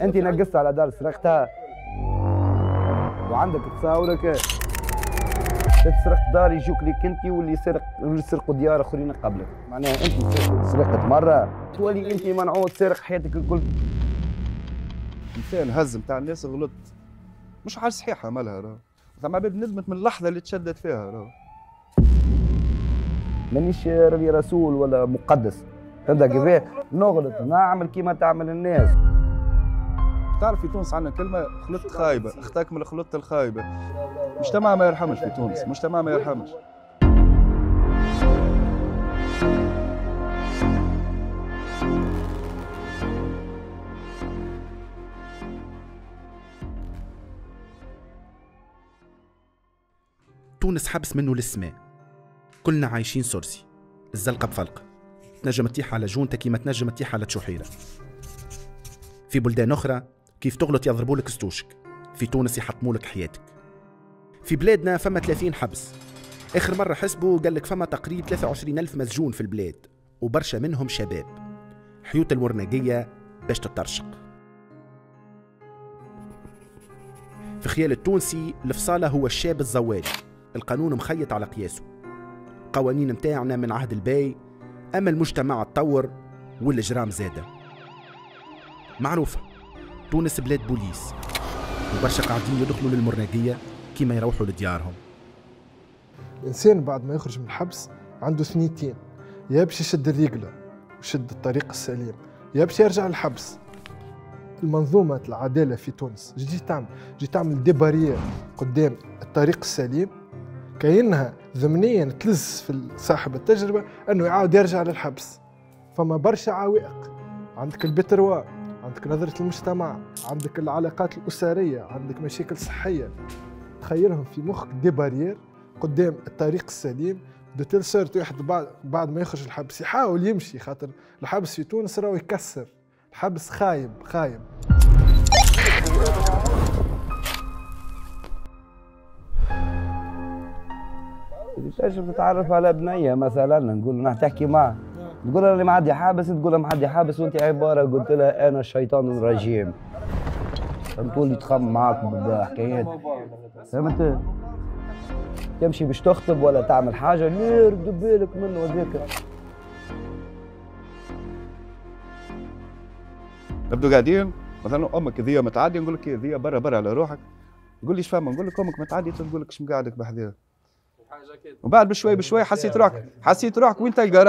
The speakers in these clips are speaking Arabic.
انت نقصت على دار سرقتها وعندك تصاورك تسرق دار يجوك ليك انت واللي يسرقوا ديار اخرين قبلك، معناها انت سرقت مره تولي انت منعوت سارق حياتك الكل. انسان هز نتاع الناس غلط، مش حاجه صحيحه مالها راه، ثم عباد ندمت من اللحظه اللي تشدت فيها راه. مانيش ربي رسول ولا مقدس، فهمت كيفاه؟ نغلط نعمل كيما تعمل الناس. تعرف في تونس عندنا كلمه خلطت خايبه، اختك من الخلطه الخايبه. مجتمع ما يرحمش في تونس، مجتمع ما يرحمش. تونس حبس منه للسماء، كلنا عايشين سورسي، الزلقة بفلقة، تنجم تطيح على جونتك كيما تنجم تطيح على تشوحيرة. في بلدان أخرى كيف تغلط يضربولك ستوشك، في تونس يحطمولك حياتك. في بلادنا فما 30 حبس، آخر مرة حسبوا قالك فما تقريب 23,000 مسجون في البلاد، وبرشا منهم شباب. حيوت الورناقية باش تترشق. في خيال التونسي الفصالة هو الشاب الزوالي، القانون مخيط على قياسه. قوانين متاعنا من عهد الباي، أما المجتمع تطور والإجرام زادة. معروفة تونس بلاد بوليس، وبرشا قاعدين يدخلوا للمرناقية كيما يروحوا لديارهم. الإنسان بعد ما يخرج من الحبس عنده ثنيتين، يا باش يشد الرجلة ويشد الطريق السليم، يا باش يرجع للحبس. المنظومة العدالة في تونس جي تعمل دي بارير قدام الطريق السليم، كأنها ضمنيا تلز في صاحب التجربة أنه يعاود يرجع للحبس. فما برشا عوائق، عندك البتروا، عندك نظرة المجتمع، عندك العلاقات الأسرية، عندك مشاكل صحية، تخيلهم في مخك دي بارير قدام الطريق السليم. دو تيل سورت واحد بعد ما يخرج الحبس يحاول يمشي، خاطر الحبس في تونس راهو يكسر، الحبس خايب. تنجم تتعرف على بنية مثلا، نقول راح تحكي معها، تقول لها اللي معدي حابس، تقول لها معدي حابس وانت عباره قلت لها انا الشيطان الرجيم، تقول لي تخم معاك بحكايات، فهمت؟ تمشي باش تخطب ولا تعمل حاجه لا رد بالك منه هذاك. نبدو قاعدين مثلا امك ذي متعدي، نقول لك ذي برا على روحك، تقول لي ايش فاهمه، نقول لك امك متعدي، تقول لك اش مقعدك بحذاها. وبعد بشوي حسيت روحك وين تلقى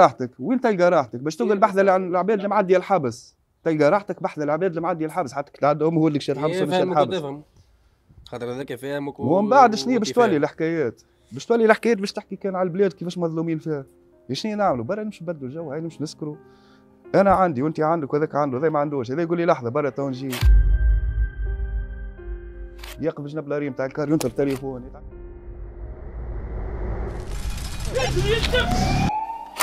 راحتك باش تقول بحث العباد اللي معدي الحبس، تلقى راحتك بحث العباد اللي معدي الحبس، حتى تعدى امه هو اللي شاد الحبس ولا شاد الحبس. خاطر هذاك فاهمك. ومن بعد شنو باش تولي الحكايات؟ باش تحكي كان على البلاد كيفاش مظلومين فيها. شنو نعملوا برا؟ نمشي نبدلوا الجو، هاي نمشي نسكروا. انا عندي وانت عندك وهذاك عنده، هذا ما عندوش، هذا يقول لي لحظه برا تو نجي. يقف جنب لاريم تاع الكار ينطر تليفون.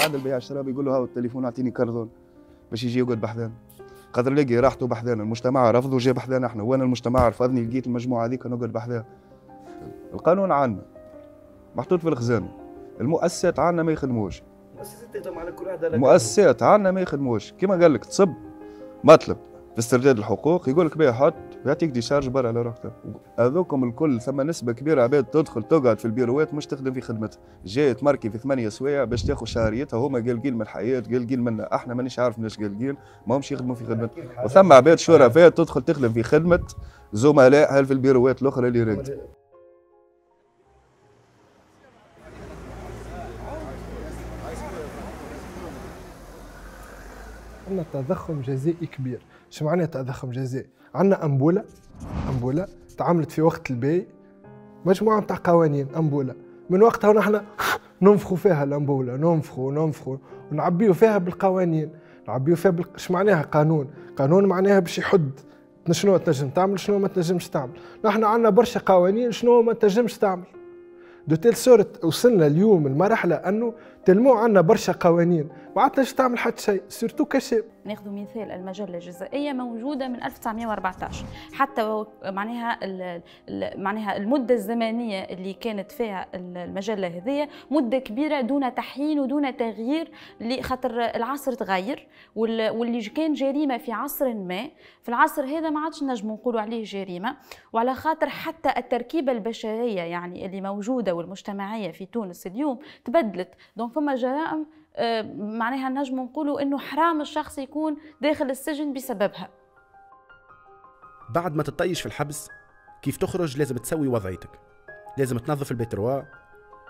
عند البياع الشراب يقول له هاو التليفون اعطيني كرتون باش يجي يقعد بحذانا، قدر لقي راحته بحذانا. المجتمع رفضه وجا بحذانا احنا، وانا المجتمع رفضني لقيت المجموعه هذيك نقعد بحذاها. القانون عندنا محطوط في الخزانه، المؤسسات عندنا ما يخدموش، المؤسسات عندنا ما يخدموش. كيما قال لك تصب مطلب في استرداد الحقوق يقول لك بيه حط يعطيك ديشارج برا على روحك. هذوكم الكل ثم نسبه كبيره عباد تدخل تقعد في البيروات مش تخدم في خدمتها، جايه تمركي في 8 سوايع باش تاخذ شهريتها، هما قلقين من الحياه، قلقين منا احنا، مانيش عارف مناش قلقين، ما همش يخدموا في خدمتها. وثم عباد شرفاء تدخل تخدم في خدمه زملائها في البيروات الاخرى اللي راقده. عندنا تضخم جزائي كبير. شو معنى تضخم جزائي؟ عندنا أنبولة تعاملت في وقت البي، مجموعة متاع قوانين أنبولة، من وقتها ونحن ننفخوا فيها الأنبولة، ننفخوا ونعبيوا فيها بالقوانين، شو معناها قانون؟ قانون معناها باش يحد شنو تنجم تعمل شنو ما تنجمش تعمل. نحن عندنا برشا قوانين شنو ما تنجمش تعمل. دو تيل سورت وصلنا اليوم المرحلة أنه تلمو عندنا برشا قوانين ما عدناش تعمل حتى شيء سيرتو كشاب. ناخذ مثال المجله الجزائيه موجوده من 1914 حتى معناها المده الزمنيه اللي كانت فيها المجله هذه مده كبيره دون تحيين ودون تغيير خاطر العصر تغير واللي كان جريمه في عصر ما في العصر هذا ما عادش نجم نقولوا عليه جريمه وعلى خاطر حتى التركيبه البشريه يعني اللي موجوده والمجتمعيه في تونس اليوم تبدلت دونك فما جرائم معناها نجم نقولوا انه حرام الشخص يكون داخل السجن بسببها. بعد ما تطيش في الحبس كيف تخرج لازم تسوي وضعيتك، لازم تنظف البيتروا،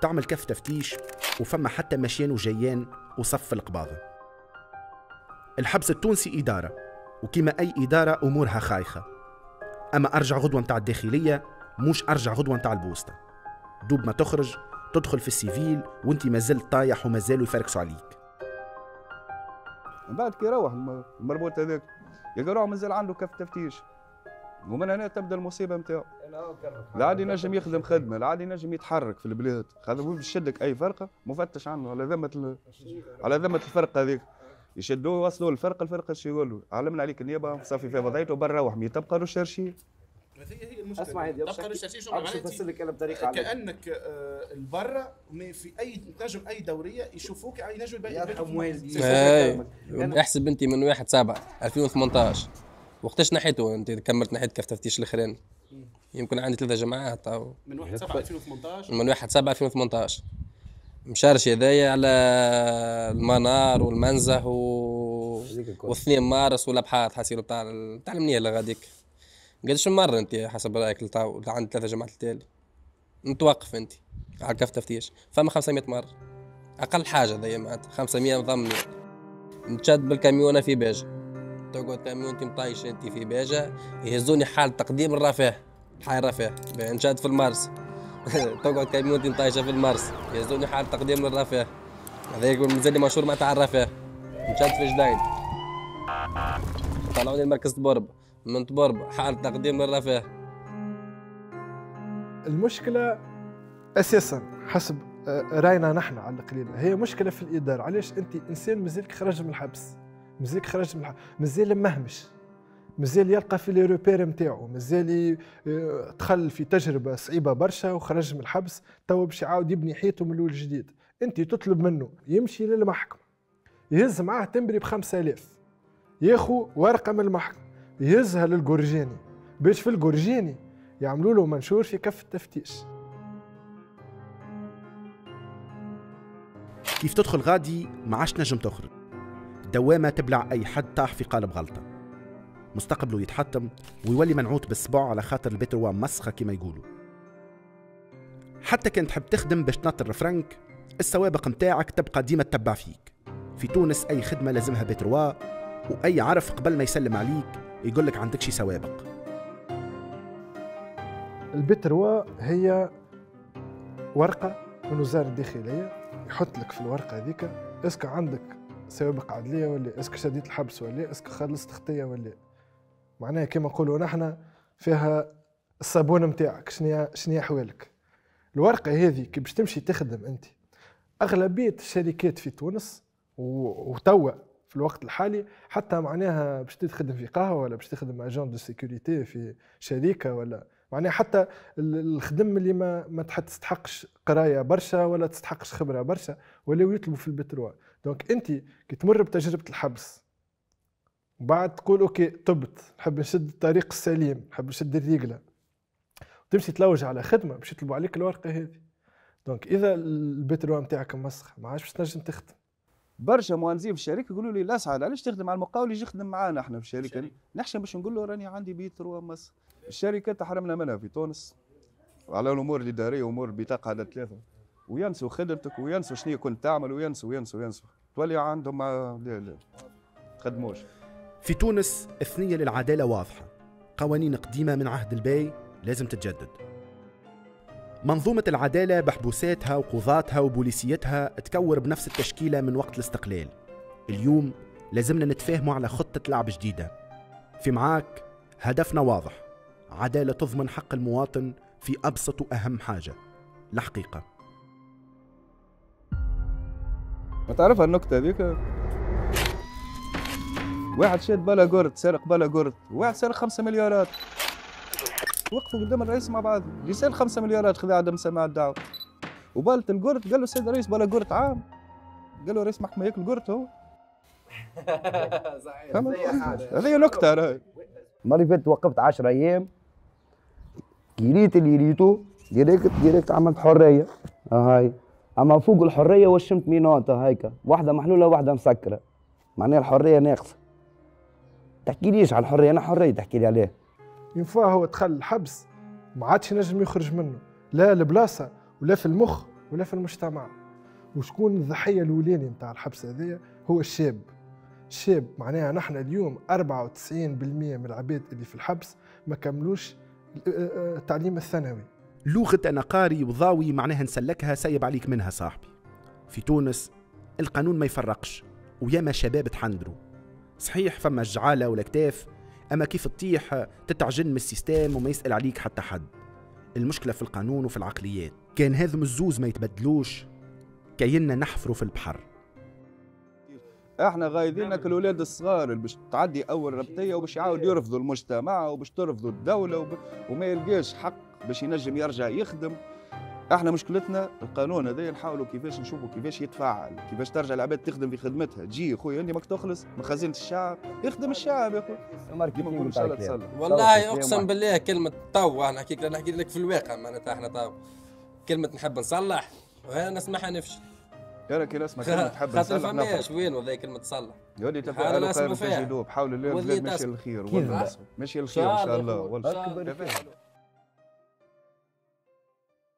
تعمل كف تفتيش، وفما حتى مشيان وجيان وصف القباضة. الحبس التونسي إدارة، وكما أي إدارة أمورها خايخة، أما أرجع غدوة متاع الداخلية مش أرجع غدوة متاع البوسطة. دوب ما تخرج تدخل في السيفيل وانت مازلت طايح ومازالوا يفركسوا عليك. من بعد كي يروح المربوط هذاك يقرأ مازال عنده كف تفتيش، ومن هنا تبدا المصيبه نتاعو. لا عاد ينجم يخدم خدمه، لا عاد ينجم يتحرك في البلاد، هذا هو باش يشدك اي فرقه مفتش عنه على ذمه الفرقه هذيك، يشدوه يوصلوا الفرقه ايش يقولوا؟ علمنا عليك النيابه صافي في وضعيته برا وحمي تبقى رشاشي. هي المشكله. اسمع هذه تبقى رشاشي شغل نفسر لك انا بطريقه كانك البرا في اي تنجم اي دوريه يشوفوك ينجم احسب انت من 1/7/2018 وقتاش نحيته انت كملت نحيت كيف تفتيش الاخرين؟ يمكن عندي 3 جماعات او من 1/7/2018 من 1/7/2018 مشارش هذايا على المنار والمنزه و2 مارس والابحاث حاسيلو بتاع المنيله غاديك. قداش مرة انت حسب رايك عند 3 جماعات التالي نتوقف انت على كف تفتيش؟ فما 500 مرة اقل حاجة ذي معناتها 500 مضمنين نتشد بالكاميونة في باجة، تقعد كاميون انت مطايش انت في باجة يهزوني حال تقديم الرفاه حي الرفاه نشد في المارس تقعد كاميون انت مطايشة في المارس يهزوني حال تقديم الرفاه هذاك مازال مشهور مع تاع الرفاه نشد في جدين طلعوني المركز تبرب من تبرب حال تقديم الرفاه. المشكلة أساسا حسب راينا نحن على القليل هي مشكلة في الإدارة. علاش أنت إنسان مازالك خرج من الحبس، مازال مهمش، مازال يلقى في لي روبير نتاعو، مازال دخل في تجربة صعيبة برشا وخرج من الحبس توا باش يعاود يبني حياته من الأول جديد. أنت تطلب منه يمشي للمحكمة يهز معاه تمبري ب5000 ياخو ورقة من المحكمة يهزها للجورجاني باش في الجورجاني يعملوا له منشور في كف التفتيش. كيف تدخل غادي ما عادش نجم تخرج، دوامة تبلع أي حد طاح في قالب غلطة، مستقبله يتحطم ويولي منعوت بالصباع على خاطر البتروا مسخة كما يقولوا. حتى كان تحب تخدم باش تنطر فرنك السوابق متاعك تبقى ديما تتبع فيك. في تونس أي خدمة لازمها بتروا، وأي عرف قبل ما يسلم عليك يقول لك عندك شي سوابق. البتروا هي ورقة من وزارة الداخلية يحط لك في الورقة هذيك اسك عندك سوابق عدلية ولا اسك شديد الحبس ولا اسك خلصت خطية ولا، معناها كما نقولوا نحن فيها الصابونة متاعك شنيا أحوالك. الورقة هذه كي باش تمشي تخدم أنت أغلبية الشركات في تونس وتوا في الوقت الحالي حتى معناها باش تخدم في قهوة ولا باش تخدم اجون دو سيكوريتي في شركة ولا معناها حتى الخدم اللي ما تستحقش قراية برشا ولا تستحقش خبرة برشا ولاو يطلبوا في البتروا. دونك انت كي تمر بتجربة الحبس وبعد تقول اوكي طبت نحب نشد الطريق السليم نحب نشد الرجلة وتمشي تلوج على خدمة باش يطلبوا عليك الورقة هذه. دونك اذا البتروا نتاعك مسخ ما عادش باش تنجم تخدم. برشا مهندسين في الشركه يقولوا لي لا سعد علاش تخدم على المقاول يجي يخدم معانا احنا في الشركه نحشم باش نقول له راني عندي بيتروا مس. الشركات تحرمنا منها في تونس على الامور الاداريه وامور البطاقه هذا 3 وينسوا خدمتك وينسوا شنو كنت تعمل وينسوا تولي عندهم لا تخدموش. في تونس الثنية للعدالة واضحة، قوانين قديمة من عهد الباي لازم تتجدد. منظومة العدالة بحبوساتها وقضاتها وبوليسيتها تكور بنفس التشكيلة من وقت الاستقلال. اليوم لازمنا نتفاهموا على خطة لعب جديدة. في معاك هدفنا واضح، عدالة تضمن حق المواطن في أبسط وأهم حاجة، الحقيقة. ما تعرفها النكته هذيك؟ واحد شاد بلا قرد، سرق بلا قرد، واحد سرق 5 مليارات. وقفوا قدام الرئيس مع بعض، اللي سرق 5 مليارات خذ عدم سماع الدعوه. وبالت القرد قال له السيد الرئيس بلا قرد عام. قال له رئيس محكمه ياكل قرد هو. صحيح. هذه نكته راهي. المره اللي فاتت وقفت 10 ايام، كيريت اللي ريتو ديريكت عملت حريه. هاي اما فوق الحريه وشمت مينوطه هيك، واحده محلوله واحده مسكره، معناها الحريه ناقصه. تحكيليش على الحريه، انا حريه تحكي لي عليه. ينفع هو دخل الحبس ما عادش ينجم يخرج منه، لا البلاصه ولا في المخ ولا في المجتمع. وشكون الضحيه الاولاني نتاع الحبس هذايا؟ هو الشاب. الشاب معناها نحن اليوم 94% من العباد اللي في الحبس ما كملوش التعليم الثانوي. لغة أنا قاري وضاوي معناها نسلكها سايب عليك منها صاحبي. في تونس القانون ما يفرقش، وياما شباب تحندروا. صحيح فما الجعالة والكتاف، أما كيف تطيح تتعجن من السيستم وما يسأل عليك حتى حد. المشكلة في القانون وفي العقليات، كان هذم الزوز ما يتبدلوش كينا نحفروا في البحر. احنا غايدينك الاولاد الصغار اللي باش تعدي اول ربطيه وباش يعاود يرفضوا المجتمع وباش ترفضوا الدوله وما يلقاش حق باش ينجم يرجع يخدم. احنا مشكلتنا القانون هذا نحاولوا كيفاش نشوفوا كيفاش يتفاعل، كيفاش ترجع العباد تخدم في خدمتها. تجي خويا انت ماك تخلص من خزينه الشعب، يخدم الشعب يا خويا. ديما نقول ان شاء الله تصلح. والله اقسم بالله كلمه تو انا نحكي لك في الواقع معناتها احنا تو كلمه نحب نصلح وهنا نسمعها نفشل. يا كي نسمع كلمه تحب خاطر نصلح فماش وين وذا كلمه تصلح. يا ولدي تفعلوا خير تجدوه، بحاول الله البلاد ماشي الخير والله ماشي الخير ان شاء الله والله.